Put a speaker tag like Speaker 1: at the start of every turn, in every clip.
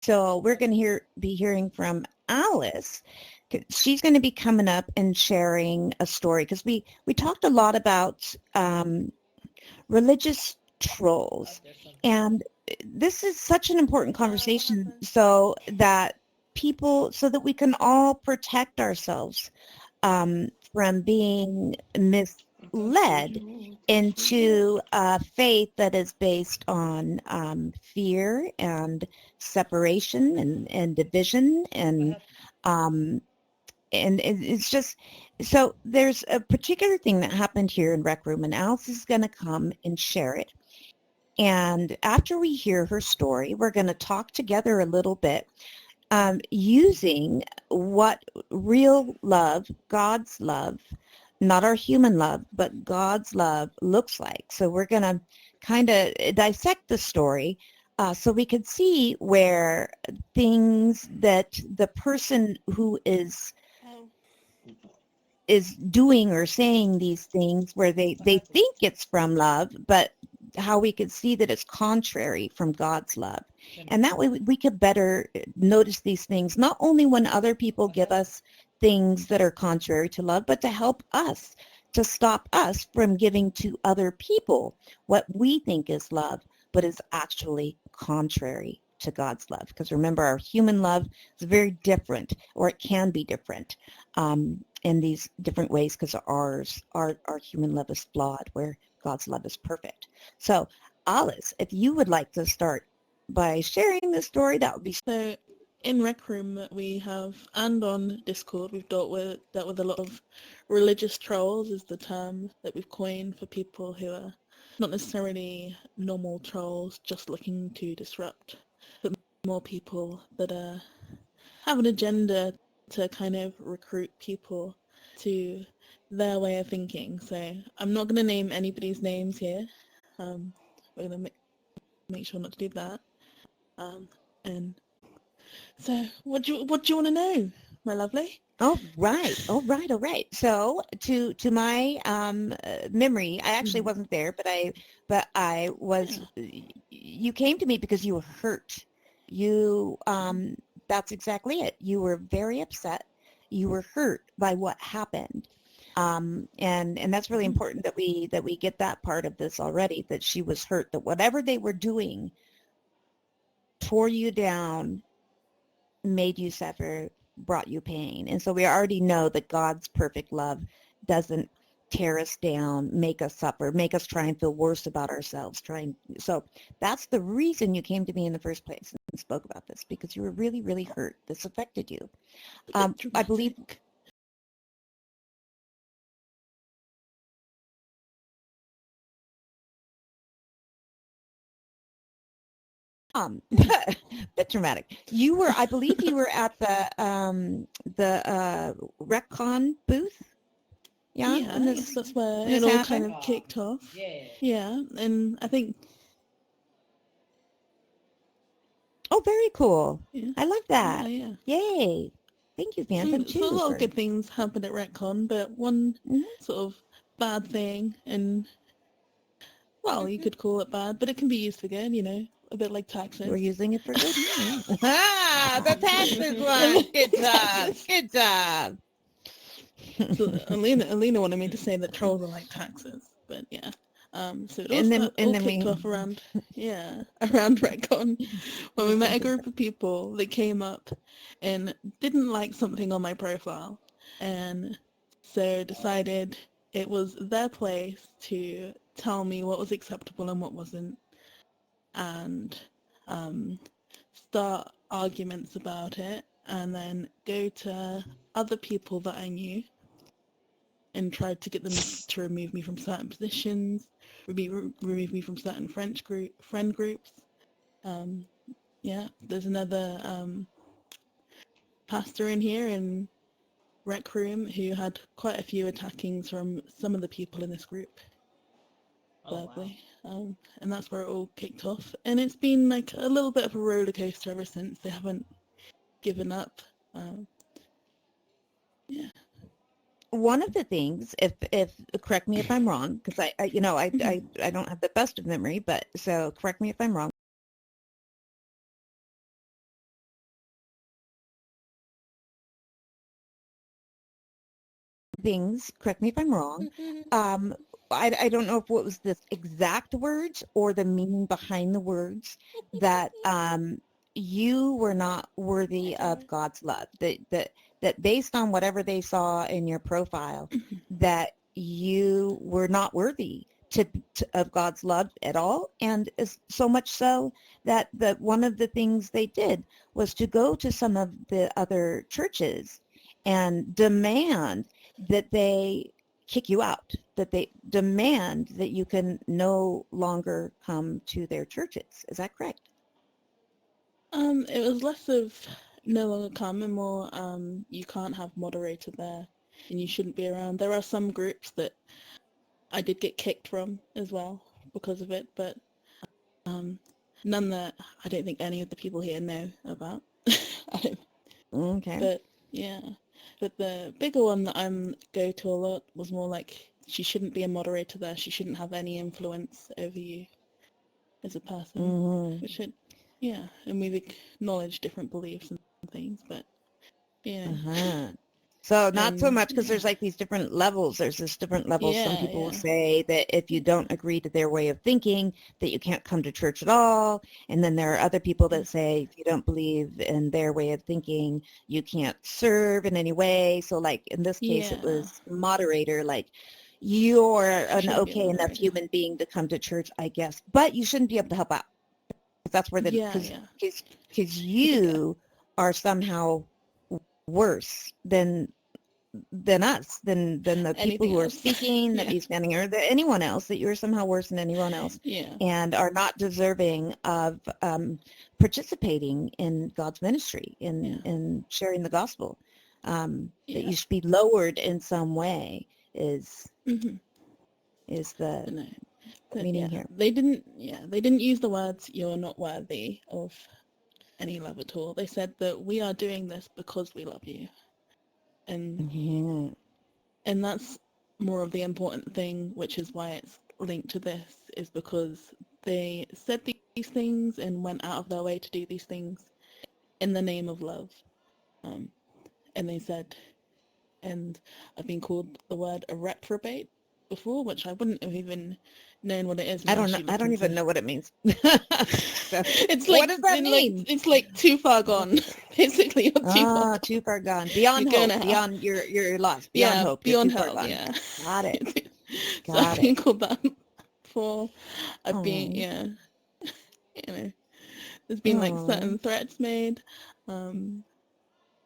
Speaker 1: So we're going to be hearing from Alice. She's going to be coming up and sharing a story because we talked a lot about religious trolls, and this is such an important conversation so that we can all protect ourselves from being misled into a faith that is based on fear and separation and division um, and it's just so there's a particular thing that happened here in Rec Room, and Alice is going to come and share it. And after we hear her story, we're going to talk together a little bit using what real love, God's love, not our human love, but God's love looks like. So we're going to kind of dissect the story so we can see where things that the person who is doing or saying these things where they think it's from love, but how we could see that it's contrary from God's love. And that way we could better notice these things, not only when other people give us things that are contrary to love, but to help us, to stop us from giving to other people what we think is love, but is actually contrary to God's love. Because remember, our human love is very different, or it can be different in these different ways, because our human love is flawed, where God's love is perfect. So, Alice, if you would like to start by sharing the story, that would be
Speaker 2: so. In Rec Room we have, and on Discord, we've dealt with a lot of religious trolls, is the term that we've coined for people who are not necessarily normal trolls just looking to disrupt, but more people that have an agenda to kind of recruit people to their way of thinking. So I'm not going to name anybody's names here. We're going to make sure not to do that. And so what do you want to know, my lovely?
Speaker 1: All right. So to my memory, I actually wasn't there, but I was. Yeah. You came to me because you were hurt. You that's exactly it. You were very upset. You were hurt by what happened. And that's really important that we get that part of this already, that she was hurt, that whatever they were doing tore you down, made you suffer, brought you pain. And so we already know that God's perfect love doesn't tear us down, make us suffer, make us try and feel worse about ourselves. So that's the reason you came to me in the first place and spoke about this, because you were really, really hurt. This affected you. I believe. Bit dramatic. I believe you were at the RecCon booth.
Speaker 2: Yeah, yes, that's where it all kind of kicked off. Yeah, and I think.
Speaker 1: Oh, very cool. Yeah. I love that.
Speaker 2: Yeah.
Speaker 1: Yay. Thank you, Phantom, too.
Speaker 2: So a lot of good things happened at RecCon, but one sort of bad thing, and, well, you could call it bad, but it can be used for good, a bit like taxes.
Speaker 1: We're using it for good. The taxes one. Good job. Good job.
Speaker 2: So Alina wanted me to say that trolls are like taxes, but yeah. So it all kicked off around RecCon, when we met a group of people that came up and didn't like something on my profile, and so decided it was their place to tell me what was acceptable and what wasn't, and start arguments about it, and then go to other people that I knew and tried to get them to remove me from certain positions, remove me from certain friend groups. Yeah, there's another pastor in here in Rec Room who had quite a few attackings from some of the people in this group. Verbally. Wow. And that's where it all kicked off. And it's been like a little bit of a roller coaster ever since. They haven't given up. Yeah.
Speaker 1: One of the things, if correct me if I'm wrong, because I don't have the best of memory, but so correct me if I'm wrong. things, correct me if I'm wrong, um, I don't know if what was the exact words or the meaning behind the words that you were not worthy of God's love, that based on whatever they saw in your profile, that you were not worthy of God's love at all, and so much so that one of the things they did was to go to some of the other churches and demand that they kick you out, that they demand that you can no longer come to their churches. Is that correct?
Speaker 2: It was less of no longer come and more you can't have moderator there and you shouldn't be around. There are some groups that I did get kicked from as well because of it, but um, none that I don't think any of the people here know about.
Speaker 1: Okay.
Speaker 2: But yeah, but the bigger one that I'm go to a lot was more like she shouldn't be a moderator there. She shouldn't have any influence over you as a person,
Speaker 1: Mm-hmm.
Speaker 2: which it, yeah, and we've acknowledged different beliefs and things, but yeah,
Speaker 1: Uh-huh. So not so
Speaker 2: and
Speaker 1: much because
Speaker 2: yeah,
Speaker 1: there's like these different levels. There's this different levels. Some
Speaker 2: yeah,
Speaker 1: people will
Speaker 2: yeah,
Speaker 1: say that if you don't agree to their way of thinking, that you can't come to church at all. And then there are other people that say if you don't believe in their way of thinking, you can't serve in any way. So like in this case, it
Speaker 2: yeah,
Speaker 1: was moderator, like you're
Speaker 2: she
Speaker 1: an
Speaker 2: shouldn't be a
Speaker 1: okay enough
Speaker 2: moderator.
Speaker 1: human being to come to church, I guess, but you shouldn't be able to help out. That's where
Speaker 2: Yeah, yeah,
Speaker 1: because
Speaker 2: yeah.
Speaker 1: you are somehow worse than us, than the people
Speaker 2: Anything
Speaker 1: who are
Speaker 2: else?
Speaker 1: speaking, that
Speaker 2: Yeah,
Speaker 1: be standing, or anyone else, that you're somehow worse than anyone else
Speaker 2: yeah,
Speaker 1: and are not deserving of participating in God's ministry,
Speaker 2: yeah,
Speaker 1: in sharing the gospel. That
Speaker 2: yeah.
Speaker 1: you should be lowered in some way is
Speaker 2: Mm-hmm.
Speaker 1: is the
Speaker 2: But no, but
Speaker 1: meaning
Speaker 2: yeah,
Speaker 1: here.
Speaker 2: they didn't use the words "you're not worthy of any love at all." They said that we are doing this because we love you, and
Speaker 1: Yeah.
Speaker 2: that's more of the important thing, which is why it's linked to this, is because they said these things and went out of their way to do these things in the name of love. Um, and they said, and I've been called the word a reprobate before, which I wouldn't have even known what it is
Speaker 1: I don't
Speaker 2: unless
Speaker 1: know.
Speaker 2: you
Speaker 1: I
Speaker 2: look
Speaker 1: don't even
Speaker 2: into.
Speaker 1: know what it means. So,
Speaker 2: It's
Speaker 1: what
Speaker 2: like
Speaker 1: does that mean?
Speaker 2: it's like too far gone. Basically, you're too far
Speaker 1: Ah,
Speaker 2: gone.
Speaker 1: too far gone.
Speaker 2: You're
Speaker 1: Beyond
Speaker 2: going
Speaker 1: hope.
Speaker 2: to hell.
Speaker 1: Beyond you're lost. Beyond
Speaker 2: Yeah,
Speaker 1: hope. You're
Speaker 2: beyond
Speaker 1: too far
Speaker 2: hell.
Speaker 1: gone.
Speaker 2: Yeah.
Speaker 1: Got it.
Speaker 2: So I've
Speaker 1: Got it.
Speaker 2: been called that before. I've been
Speaker 1: Oh.
Speaker 2: yeah. You know, there's been like
Speaker 1: Oh.
Speaker 2: certain threats made,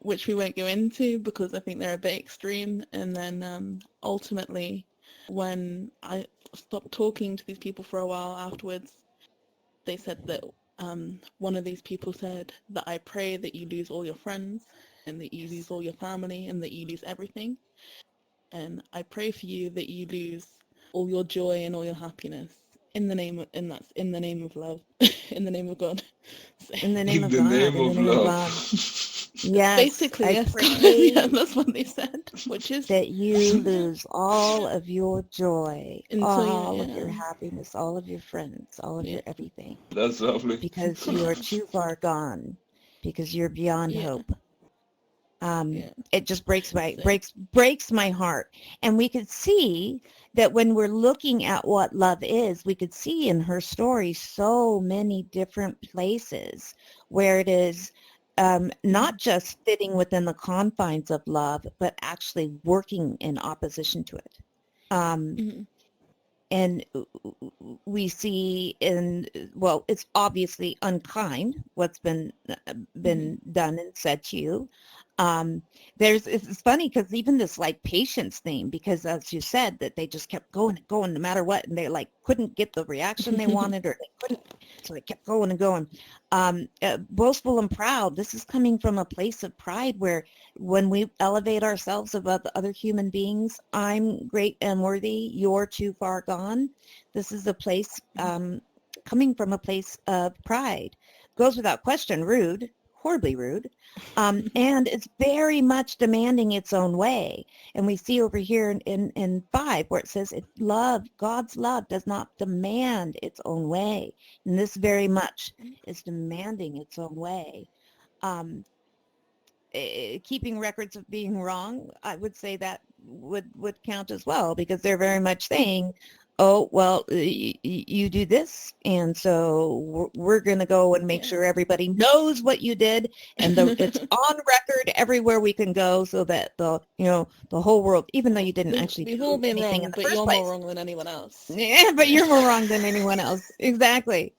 Speaker 2: which we won't go into because I think they're a bit extreme. And then ultimately, when I stopped talking to these people for a while afterwards, they said that one of these people said that I pray that you lose all your friends and that you lose all your family and that you lose everything. And I pray for you that you lose all your joy and all your happiness in the name of, and that's in the name of love, in the name of God. So,
Speaker 1: In the name
Speaker 3: In
Speaker 1: of
Speaker 3: the
Speaker 1: God.
Speaker 3: name
Speaker 1: In the
Speaker 3: of
Speaker 1: name of
Speaker 3: love.
Speaker 1: God. Yes.
Speaker 2: basically,
Speaker 1: I
Speaker 2: yes, God, yeah,
Speaker 1: pray
Speaker 2: that's what they said, which is,
Speaker 1: that you
Speaker 2: yeah.
Speaker 1: lose all of your joy,
Speaker 2: And so, yeah,
Speaker 1: all of your
Speaker 2: yeah,
Speaker 1: happiness, all of your friends, all of
Speaker 2: yeah,
Speaker 1: your everything,
Speaker 3: That's lovely.
Speaker 1: because you are too far gone, because you're beyond
Speaker 2: yeah,
Speaker 1: hope.
Speaker 2: yeah,
Speaker 1: It just
Speaker 2: so,
Speaker 1: breaks my heart. And we could see that when we're looking at what love is, we could see in her story so many different places where it is
Speaker 2: mm-hmm,
Speaker 1: not just fitting within the confines of love, but actually working in opposition to it. Um,
Speaker 2: mm-hmm,
Speaker 1: and we see in, well, it's obviously unkind what's
Speaker 2: mm-hmm,
Speaker 1: been done and said to you. um it's funny because even this like patience thing, because as you said, that they just kept going and going no matter what, and they like couldn't get the reaction they wanted, or they couldn't, so they kept going and going. Boastful and proud, this is coming from a place of pride, where when we elevate ourselves above the other human beings, I'm great and worthy, you're too far gone. This is a place coming from a place of pride. Goes without question, rude, horribly rude. And it's very much demanding its own way. And we see over here in 5 where it says, it love, God's love does not demand its own way. And this very much is demanding its own way. Um, Keeping records of being wrong, I would say that would count as well, because they're very much saying, oh, well, you do this, and so we're going to go and make sure everybody knows what you did, and it's on record everywhere we can go, so that the whole world, even though you didn't actually
Speaker 2: We've
Speaker 1: do
Speaker 2: all been
Speaker 1: anything
Speaker 2: wrong,
Speaker 1: in the
Speaker 2: but
Speaker 1: first
Speaker 2: you're
Speaker 1: place.
Speaker 2: more wrong than anyone else.
Speaker 1: Yeah, but you're more wrong than anyone else. Exactly.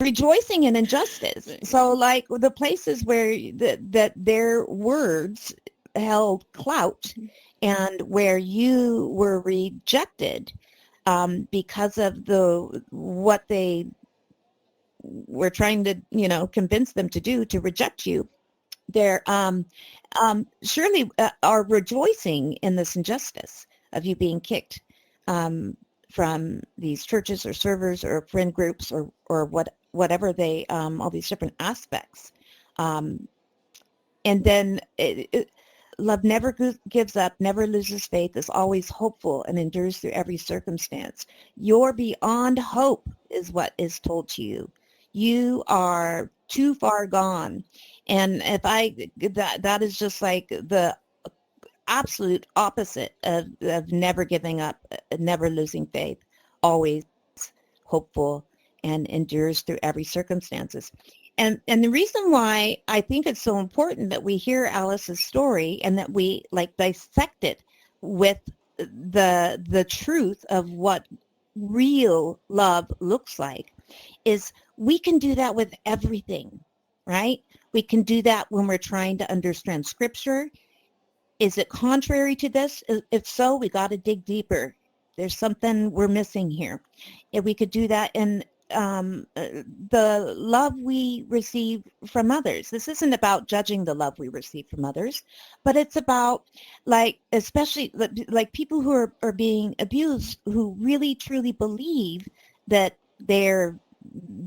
Speaker 1: Rejoicing in injustice. So like the places where that their words held clout, and where you were rejected because of what they were trying to, convince them to do, to reject you, they're surely are rejoicing in this injustice of you being kicked from these churches or servers or friend groups or whatever they all these different aspects. And then love never gives up, never loses faith, is always hopeful, and endures through every circumstance. You're beyond hope is what is told to you. You are too far gone. And that is just like the absolute opposite of never giving up, never losing faith, always hopeful, and endures through every circumstances. And the reason why I think it's so important that we hear Alice's story and that we like dissect it with the truth of what real love looks like is we can do that with everything, right? We can do that when we're trying to understand scripture. Is it contrary to this? If so, we got to dig deeper. There's something we're missing here. If we could do that in the love we receive from others. This isn't about judging the love we receive from others, but it's about like, especially like people who are being abused, who really truly believe that they're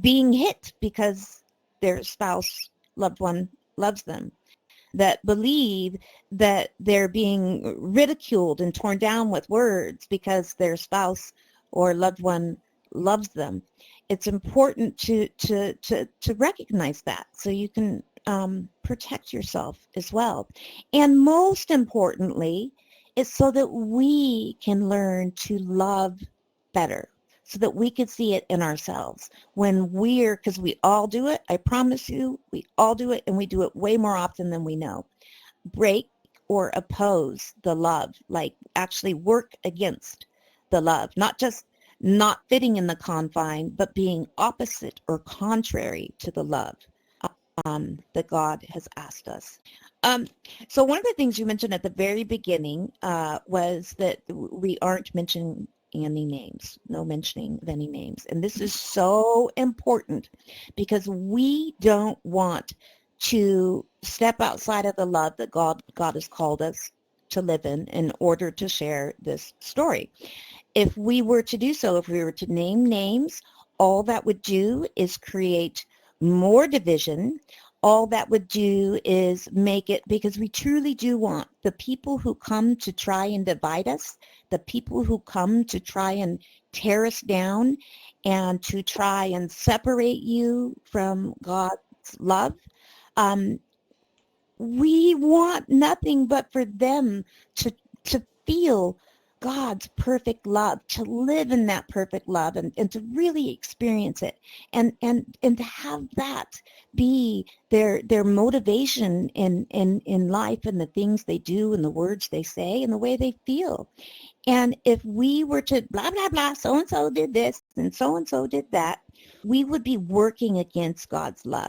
Speaker 1: being hit because their spouse, loved one loves them, that believe that they're being ridiculed and torn down with words because their spouse or loved one loves them. It's important to recognize that so you can protect yourself as well. And most importantly, it's so that we can learn to love better, so that we could see it in ourselves when because we all do it. I promise you, we all do it, and we do it way more often than we know. Break or oppose the love, like actually work against the love, not just not fitting in the confine, but being opposite or contrary to the love that God has asked us. Um, so one of the things you mentioned at the very beginning was that we aren't mentioning any names, no mentioning of any names. And this is so important because we don't want to step outside of the love that God has called us to live in order to share this story. If we were to do so, if we were to name names, all that would do is create more division. All that would do is make it, because we truly do want the people who come to try and divide us, the people who come to try and tear us down and to try and separate you from God's love. We want nothing but for them to feel God's perfect love, to live in that perfect love and to really experience it and to have that be their motivation in life and the things they do and the words they say and the way they feel. And if we were to blah, blah, blah, so-and-so did this and so-and-so did that, we would be working against God's love.